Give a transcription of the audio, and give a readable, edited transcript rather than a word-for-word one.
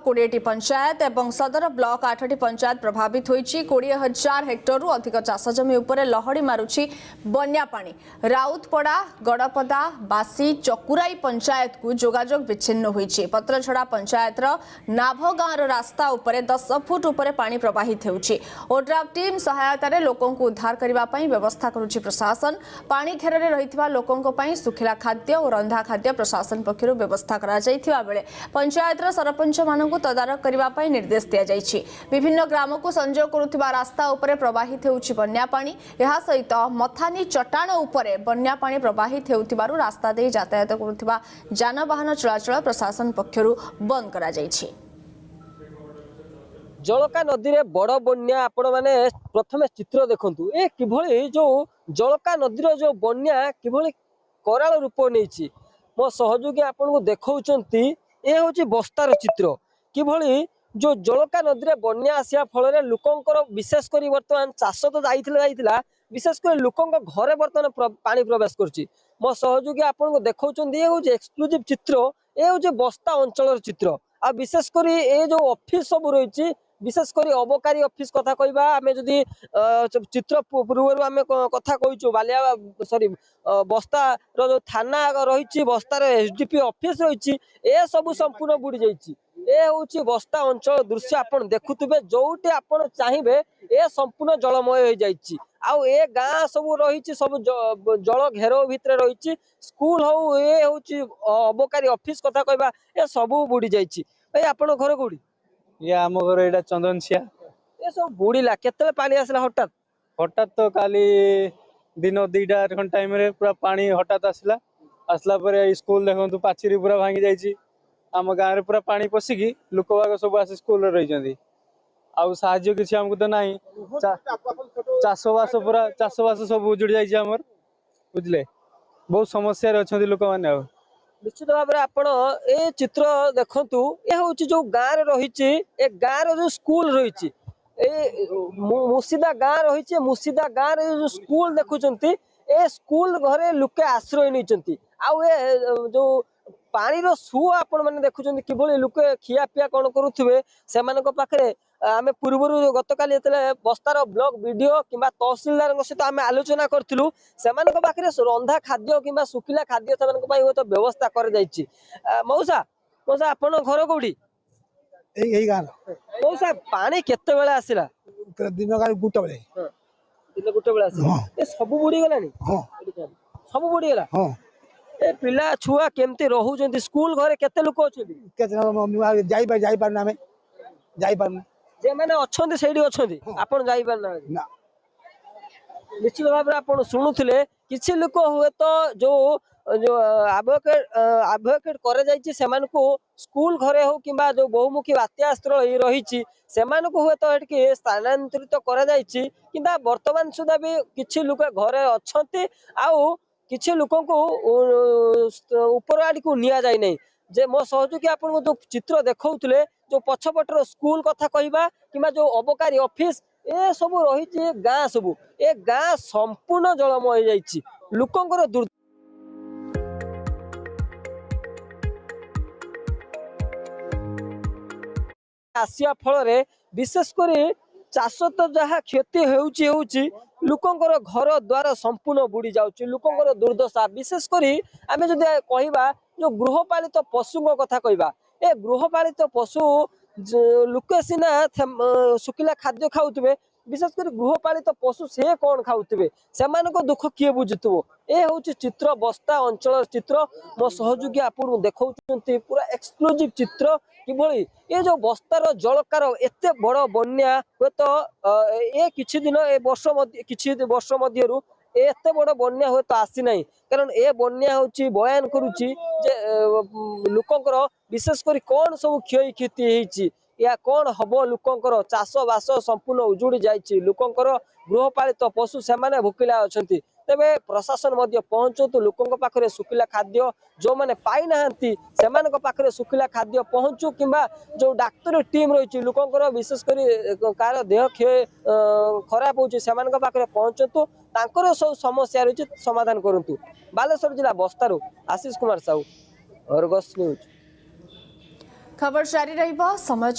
20टी पंचायत एवं सदर ब्लॉक 8टी पंचायत प्रभावित होईची 20,000 हेक्टर अधिक चाष जमी उपरे लहड़ी मारुची बन्या पानी। राउतपड़ा गड़पदा बासी चकुराई पंचायत को जोगाजोग विच्छिन्न होईची। पत्रछड़ा पंचायत नाभ गाँव रास्ता उपरे 10 फुट उपरे पानी प्रवाहित होउची। ओड्राफ टीम सहायता रे लोकों को उद्धार करबा पई व्यवस्था करूची प्रशासन। पानी घेर रे रहितबा लोकों को पई सुखिला खाद्य और रंधा खाद्य प्रशासन पक्षरु व्यवस्था करा जायथिबा बेले पंचायत रा सरपंच मानकु तदारक करबा पई निर्देश दिया जायछि। विभिन्न ग्राम को संजोग करुथिबा रास्ता उपरे प्रवाहित हेउछि बन्या पानी। एहा सहित मथानी चट्टाण उपरे बन्या पानी प्रवाहित हेउथिबारु रास्ता दे यातायात करुथिबा जानवाहन चलाचल प्रशासन पक्षरु बंद करा जायछि। जलका नदी रे बड़ बन्या आपण माने प्रथमे चित्र देखंतु ए किभଳି जो जलका नदी रो जो बन्या किभଳି कराल रूप नेछि। मो सहयोगी आपन को देखौचंती ए होची बस्तार चित्र किभଳି जो जलका नदी रे बन्या आसिया फल रे लोकंकर विशेष करी वर्तमान चाष तो जाइथिला विशेष कर लोकंक घरे वर्तमान पानी प्रवेश करछि। मो सहयोगी आपन को देखौचंती ए होची एक्सक्लूसिव चित्र ए होची बस्ता अंचल चित्र आ विशेष करी ए जो ऑफिस सब रहिछि विशेष करी अबकारी ऑफिस कथा कहबा आमे जदी चित्र पूर्वरु आमे कथा कहिछु बालिया सॉरी बस्ता रो जो थाना रहिछि बस्तार एसडीपी ऑफिस रहिछि ए सब संपूर्ण बुडी जाइछि। ए होछि बस्ता अंचल दृश्य आपण देखुतबे जोटे आपण चाहिबे ए संपूर्ण जलमय हो जाइछि। आउ ए गां सब रहिछि सब जल घेरो भितर रहिछि स्कूल हो ए होछि अबकारी ऑफिस कथा कहबा ए सब बुडी जाइछि। भाई आपण घर कोडी ये आम घर एटा चंदनसिया ये सब बुड़ीला केतले पानी आसला हठात हठात तो काली दिन 2टा टाइम रे पूरा पानी हठात आसला परे स्कूल देखंतु पाचेरी पूरा भांगी जाइछि। आम गाँव रे पूरा पानी पसिकी लोक बाग सब आसी स्कूल रे रहिजंदी आउ साहाଯ୍य किछि हमकु तो नाही। चाषबास सब उजुड़ी जाइछि हमर बुझले बहुत समस्या रे अछंती लोक माने। आ निश्चित भाव आपण ए चित्र देखंतु ए होछि जो गाँ रे रहिछि ए गाँ रो जो स्कूल रहिछि ए मुसीदा गाँ रहिछि मुसीदा गाँ रे जो स्कूल देखुचंती ए स्कूल घरे लोके आश्रय निचंती। आउ ए जो पानी रो सु आपण माने देखुचंती किभଳି लोके खिया पिया कोन करूथिबे सेमानक पाखरे आमे पूर्वरु गतकाली एतले बस्तार ब्लॉक वीडियो किबा तहसीलदार सहित आमे आलोचना करथिलु सेमानक पाखरे रंधा खाद्य किबा सुखिला खाद्य सेमानक पई होतो व्यवस्था कर जाइछि। मौसा आपण घर कोडी एई गान मौसा पानी केते बेला आसिला दिन का गुटा बेले दिन गुटे बेला आसिला ए सब बुडी गलानी हां सब बुडी गला हां ए पिला छुआ केमते रहउजंती स्कूल घरे केते लोक अछंती केते जाई पार ना जाई पार जे माने अछंती सेठी अछंती आपण जाई पार ना निश्चित भाव आप शुणुले किसी लोक हुए तो जो जो एडवोकेट करे जाइछि सेमान को स्कूल घरे हो किंबा जो बहुमुखी बात्या स्थल रही हुए तो एटके स्थानांतरित करे जाइछि किंबा वर्तमान सुधा भी किछि लोक घरे अछंती आउ किछि लोक को ऊपर आड़ी को निया जाय नै। जे मो सहयोगी आपन को जो चित्र देखौतले जो पछपटर स्कूल कथा कहबा किंबा जो अबकारी ऑफिस ए सब रही गाँ सब ए गाँ संपूर्ण जलमय जाइछि लोकंकर दुर् आसिया फल रे विशेष करी चाष तो जहाँ क्षति होउछि लोकंकर घर द्वार संपूर्ण बुड़ी जाउछि लोकंकर दुर्दशा विशेष करी आमे जदि कहबा जो गृहपालित पशु कथा कहबा ए गृहपालित पशु लोके सिना सुखिला खाद्य खाउतबे विशेष कर गृहपालित पशु से कौन खाउतबे सेमान को दुख किए बुझुतबो ए होछि चित्र बस्ता अंचल चित्र मो सहयोगी आपन देखौचंती पूरा एक्सक्लूसिव चित्र किभଳି ए जो बस्तार जलकार एते बड़ बन्या हो तो ए किछि दिन ए वर्ष किछि वर्ष मध्यरु एते बड़ बन्या हो तो आसी नाही कारण ए बन्या होछि बयान करूछि जे लोकंकर विशेष करी कौन सब क्षय क्षति हेछि या कौन हम लोकंकर चाष बास संपूर्ण उजुड़ी जाइछि लोकंकर गृहपालित पशु सेमाने भुकिला अछंती तेबे प्रशासन मध्य पहुंचतु लोकंक पाखरे सुखिला खाद्य जो माने पाई नाहंती सेमानक पाखरे सुखिला खाद्य पहुंचु किंबा जो डाक्टर टीम रहिछि लोकंकर विशेष करी कार देह खराब होछि सेमानक पाखरे पहुंचतु तांकर सब समस्या रहिछि समाधान करंतु। बालेश्वर जिला बस्तारु आशीष कुमार साहू अर्गस न्यूज। खबर जारी रहिबो समय